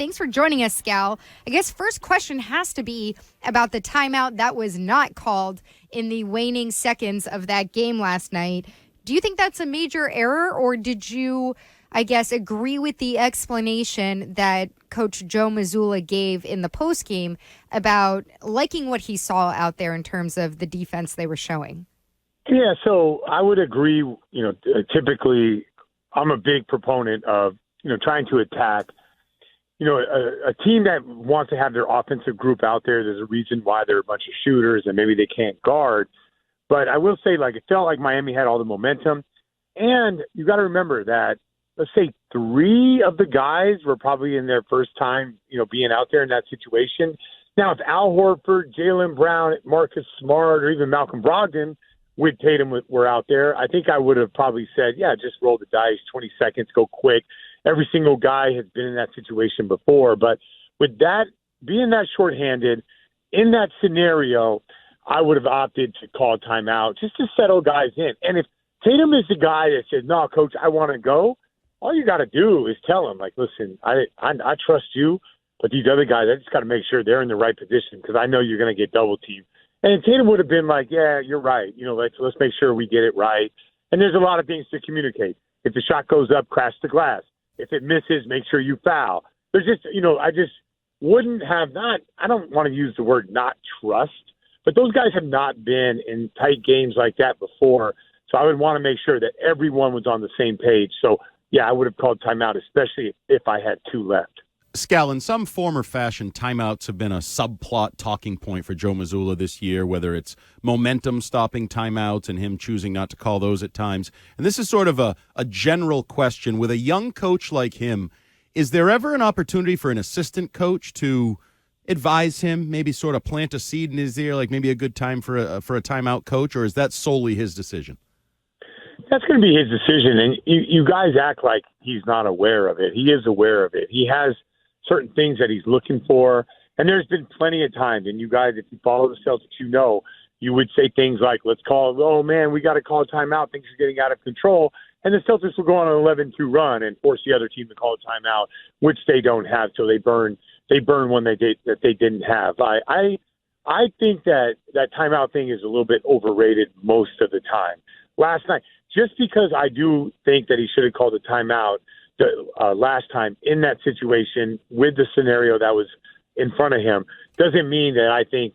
Thanks for joining us, Scal. I guess first question has to be about the timeout that was not called in the waning seconds of that game last night. Do you think that's a major error, or did you, I guess, agree with the explanation that Coach Joe Mazzulla gave in the postgame about liking what he saw out there in terms of the defense they were showing? Yeah, so I would agree. Typically, I'm a big proponent of, trying to attack. A team that wants to have their offensive group out there, there's a reason why they're a bunch of shooters and maybe they can't guard. But I will say, it felt like Miami had all the momentum. And you got to remember that, let's say 3 of the guys were probably in their first time, being out there in that situation. Now, if Al Horford, Jaylen Brown, Marcus Smart, or even Malcolm Brogdon with Tatum were out there, I think I would have probably said, yeah, just roll the dice, 20 seconds, go quick. Every single guy has been in that situation before. But with that, being that shorthanded, in that scenario, I would have opted to call timeout just to settle guys in. And if Tatum is the guy that says, no, coach, I want to go, all you got to do is tell him, listen, I trust you, but these other guys, I just got to make sure they're in the right position because I know you're going to get double teamed. And Tatum would have been like, yeah, you're right. Let's make sure we get it right. And there's a lot of things to communicate. If the shot goes up, crash the glass. If it misses, make sure you foul. There's just, I just wouldn't have I don't want to use the word not trust, but those guys have not been in tight games like that before. So I would want to make sure that everyone was on the same page. So, yeah, I would have called timeout, especially if I had 2 left. Scal, in some form or fashion, timeouts have been a subplot talking point for Joe Mazzulla this year, whether it's momentum stopping timeouts and him choosing not to call those at times. And this is sort of a general question. With a young coach like him, is there ever an opportunity for an assistant coach to advise him, maybe sort of plant a seed in his ear, like maybe a good time for a timeout coach, or is that solely his decision? That's going to be his decision, and you guys act like he's not aware of it. He is aware of it. He has certain things that he's looking for, and there's been plenty of times, and you guys, if you follow the Celtics, you would say things like, let's call, oh, man, we got to call a timeout. Things are getting out of control. And the Celtics will go on an 11-2 run and force the other team to call a timeout, which they don't have, so they burn one that they didn't have. I think that timeout thing is a little bit overrated most of the time. Last night, just because I do think that he should have called a timeout last time in that situation with the scenario that was in front of him, doesn't mean that I think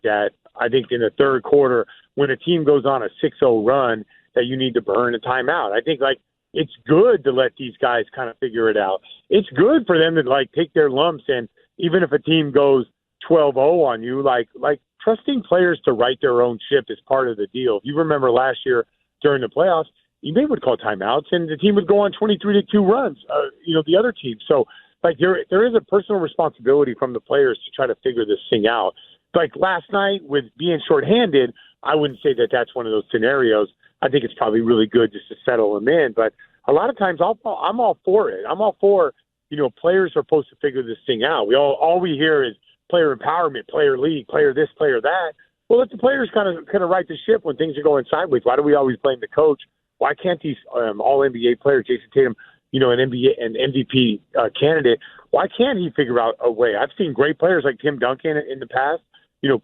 in the third quarter, when a team goes on a 6-0 run, that you need to burn a timeout. I think it's good to let these guys kind of figure it out. It's good for them to take their lumps, and even if a team goes 12-0 on you, trusting players to right their own ship is part of the deal. If you remember last year during the playoffs, they would call timeouts, and the team would go on 23-2 runs, the other team. So, there is a personal responsibility from the players to try to figure this thing out. Last night, with being shorthanded, I wouldn't say that that's one of those scenarios. I think it's probably really good just to settle them in. But a lot of times, I'm all for it. I'm all for, players are supposed to figure this thing out. All we hear is player empowerment, player lead, player this, player that. Well, let the players kind of right the ship when things are going sideways. Why do we always blame the coach? Why can't these all-NBA players, Jason Tatum, an NBA and MVP candidate, why can't he figure out a way? I've seen great players like Tim Duncan in the past,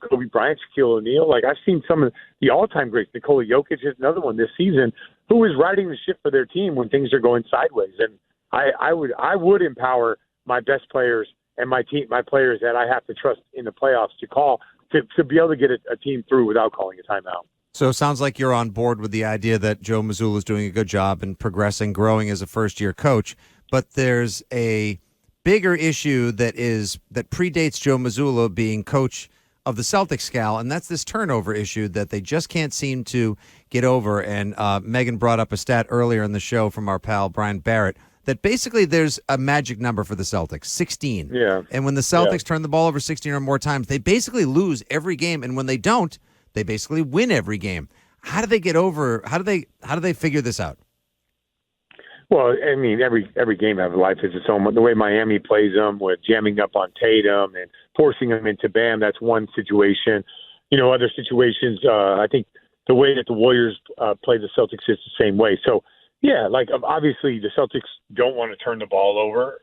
Kobe Bryant, Shaquille O'Neal. I've seen some of the all-time greats. Nikola Jokic is another one this season who is riding the ship for their team when things are going sideways. And I would empower my best players and my players that I have to trust in the playoffs to call to be able to get a team through without calling a timeout. So it sounds like you're on board with the idea that Joe Mazzulla is doing a good job and progressing, growing as a first-year coach. But there's a bigger issue that predates Joe Mazzulla being coach of the Celtics, Scal, and that's this turnover issue that they just can't seem to get over. And Megan brought up a stat earlier in the show from our pal Brian Barrett that basically there's a magic number for the Celtics, 16. Yeah. And when the Celtics turn the ball over 16 or more times, they basically lose every game. And when they don't, they basically win every game. How do they get over? How do they figure this out? Well, I mean, every game has a life of its own. The way Miami plays them with jamming up on Tatum and forcing them into Bam, that's one situation. Other situations, I think the way that the Warriors play the Celtics is the same way. So, yeah, obviously the Celtics don't want to turn the ball over.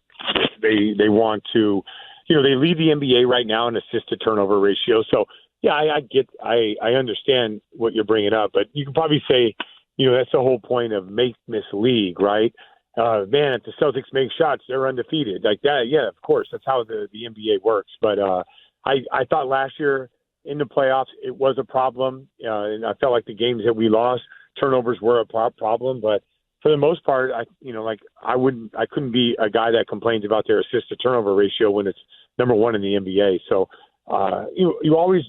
They want to they lead the NBA right now in assist to turnover ratio. So yeah, I understand what you're bringing up, but you can probably say, that's the whole point of make this league, right? Man, if the Celtics make shots, they're undefeated like that. Yeah, of course, that's how the NBA works. But I thought last year in the playoffs it was a problem, and I felt like the games that we lost, turnovers were a problem. But for the most part, I couldn't be a guy that complains about their assist to turnover ratio when it's number one in the NBA. So you always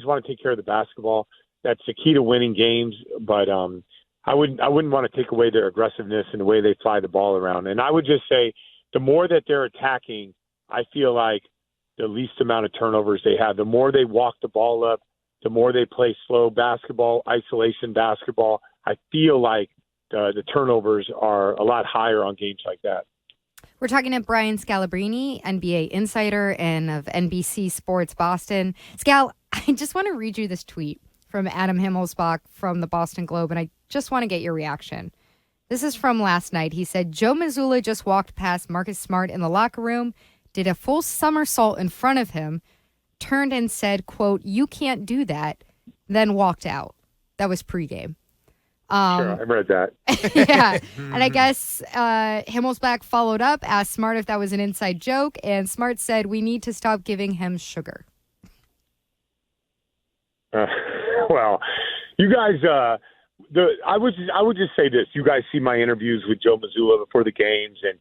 want to take care of the basketball. That's the key to winning games. But I wouldn't want to take away their aggressiveness and the way they fly the ball around. And I would just say the more that they're attacking, I feel like the least amount of turnovers they have. The more they walk the ball up, the more they play slow basketball, isolation basketball. I feel like the turnovers are a lot higher on games like that. We're talking to Brian Scalabrine, NBA insider and of NBC Sports Boston. Scal, I just want to read you this tweet from Adam Himmelsbach from the Boston Globe, and I just want to get your reaction. This is from last night. He said, Joe Mazzulla just walked past Marcus Smart in the locker room, did a full somersault in front of him, turned and said, quote, "You can't do that," then walked out. That was pregame. Sure, I read that. Yeah. And I guess Himmelsbach followed up, asked Smart if that was an inside joke, and Smart said, "We need to stop giving him sugar." Well, you guys, I would just say this. You guys see my interviews with Joe Mazzulla before the games, and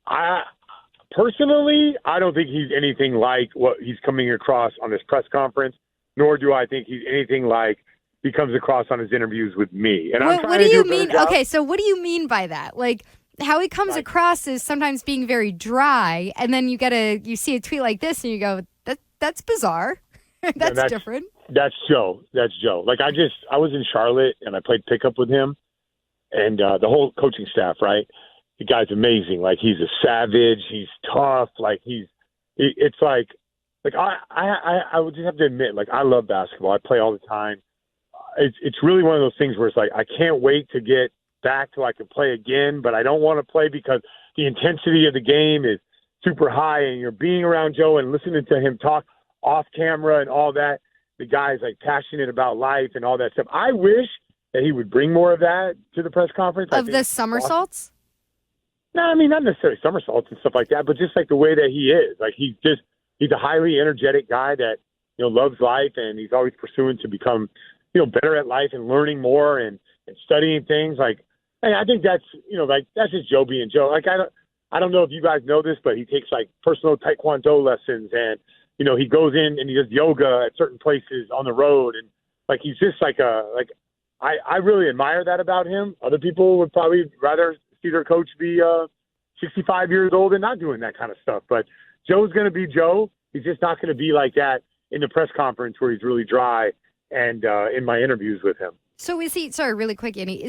I personally don't think he's anything like what he's coming across on this press conference, nor do I think he's anything like he comes across on his interviews with me. And what do you mean? Okay, so what do you mean by that? Like, how he comes across is sometimes being very dry, and then you see a tweet like this, and you go, "That's bizarre. that's different." That's Joe. Like I was in Charlotte and I played pickup with him, and the whole coaching staff. Right, the guy's amazing. Like he's a savage. He's tough. Like it's like I would just have to admit, like I love basketball. I play all the time. It's really one of those things where it's like I can't wait to get back till I can play again, but I don't want to play because the intensity of the game is super high, and you're being around Joe and listening to him talk off camera and all that. The guy's like passionate about life and all that stuff. I wish that he would bring more of that to the press conference. Of the somersaults? No, I mean, not necessarily somersaults and stuff like that, but just like the way that he is. Like he's a highly energetic guy that, loves life, and he's always pursuing to become, better at life and learning more and studying things. Like, I think that's, that's just Joe being Joe. Like, I don't know if you guys know this, but he takes like personal Taekwondo lessons, and, he goes in and he does yoga at certain places on the road. And like, he's just I really admire that about him. Other people would probably rather see their coach be 65 years old and not doing that kind of stuff. But Joe's going to be Joe. He's just not going to be like that in the press conference where he's really dry and in my interviews with him. So is he, sorry, really quick, Andy,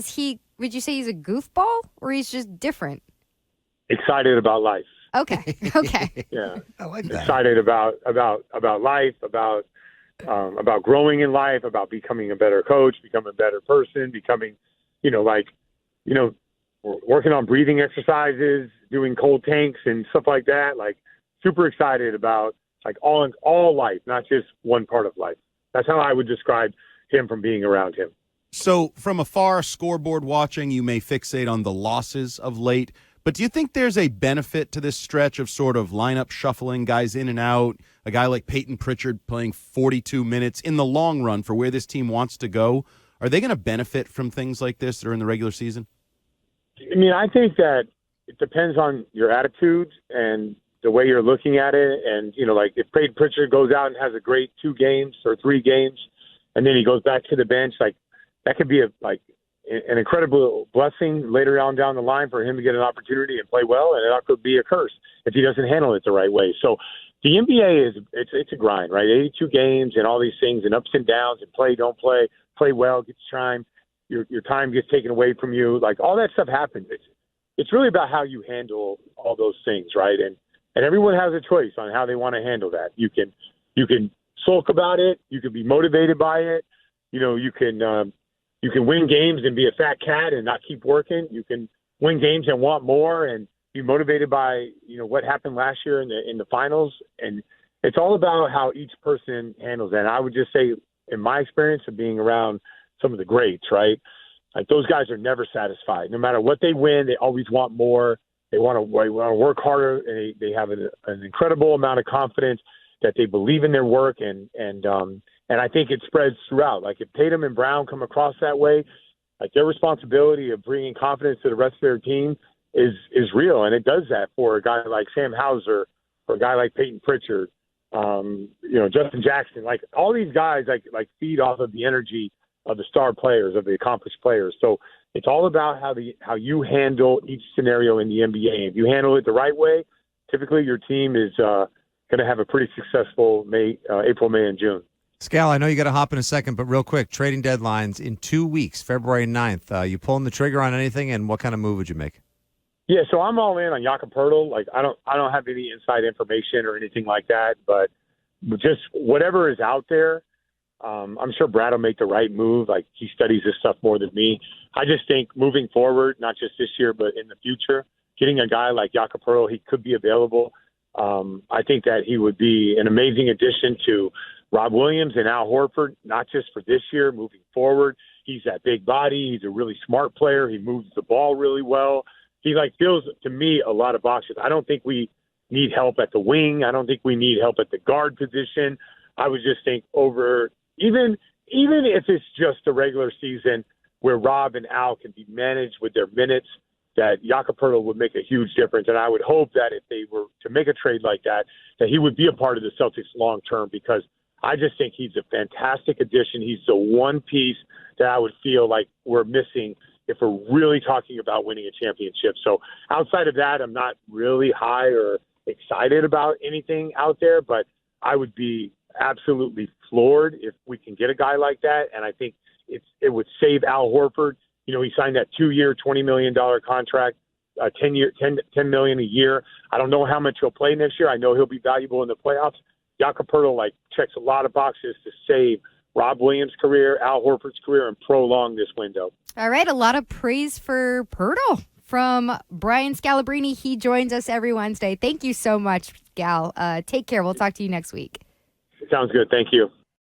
would you say he's a goofball or he's just different? Excited about life. Okay. Yeah. I like that. Excited about life, about growing in life, about becoming a better coach, becoming a better person, becoming, working on breathing exercises, doing cold tanks and stuff like that. Like super excited about like all life, not just one part of life. That's how I would describe him from being around him. So from afar, scoreboard watching, you may fixate on the losses of late. But do you think there's a benefit to this stretch of sort of lineup shuffling, guys in and out, a guy like Peyton Pritchard playing 42 minutes in the long run for where this team wants to go? Are they going to benefit from things like this during the regular season? I mean, I think that it depends on your attitude and the way you're looking at it. And, like if Peyton Pritchard goes out and has a great 2 games or 3 games, and then he goes back to the bench, like that could be an incredible blessing later on down the line for him to get an opportunity and play well, and it could be a curse if he doesn't handle it the right way. So the NBA it's a grind, right? 82 games and all these things and ups and downs and don't play well, get time, your time gets taken away from you. Like all that stuff happens. It's really about how you handle all those things, right? And everyone has a choice on how they want to handle that. You can sulk about it. You can be motivated by it. You can win games and be a fat cat and not keep working. You can win games and want more and, be motivated by, what happened last year in the finals. And it's all about how each person handles that. And I would just say, in my experience of being around some of the greats, right? Like those guys are never satisfied. No matter what they win, they always want more. They want to work harder. And they have an incredible amount of confidence that they believe in their work. And I think it spreads throughout. Like if Tatum and Brown come across that way, like their responsibility of bringing confidence to the rest of their team is real. And it does that for a guy like Sam Hauser or a guy like Peyton Pritchard. Justin Jackson, like all these guys, like feed off of the energy of the star players, of the accomplished players. So it's all about how you handle each scenario in the NBA. If you handle it the right way, typically your team is going to have a pretty successful April, May, and June. Scal, I know you got to hop in a second, but real quick, trading deadlines in 2 weeks, February 9th. You pulling the trigger on anything, and what kind of move would you make? Yeah, so I'm all in on Jakob Poeltl. Like I don't have any inside information or anything like that, but just whatever is out there, I'm sure Brad will make the right move. Like he studies this stuff more than me. I just think moving forward, not just this year, but in the future, getting a guy like Jakob Poeltl, he could be available. I think that he would be an amazing addition to Rob Williams and Al Horford, not just for this year, moving forward. He's that big body. He's a really smart player. He moves the ball really well. He fills, to me, a lot of boxes. I don't think we need help at the wing. I don't think we need help at the guard position. I would just think over, even if it's just a regular season where Rob and Al can be managed with their minutes, that Jakob Poeltl would make a huge difference. And I would hope that if they were to make a trade like that, that he would be a part of the Celtics long term, because I just think he's a fantastic addition. He's the one piece that I would feel like we're missing if we're really talking about winning a championship. So outside of that, I'm not really high or excited about anything out there, but I would be absolutely floored if we can get a guy like that. And I think it would save Al Horford. He signed that 2-year, $20 million contract, $10 million a year. I don't know how much he'll play next year. I know he'll be valuable in the playoffs. Jakob Poeltl checks a lot of boxes to save Rob Williams' career, Al Horford's career, and prolong this window. All right, a lot of praise for Poeltl from Brian Scalabrine. He joins us every Wednesday. Thank you so much, Gal. Take care. We'll talk to you next week. Sounds good. Thank you.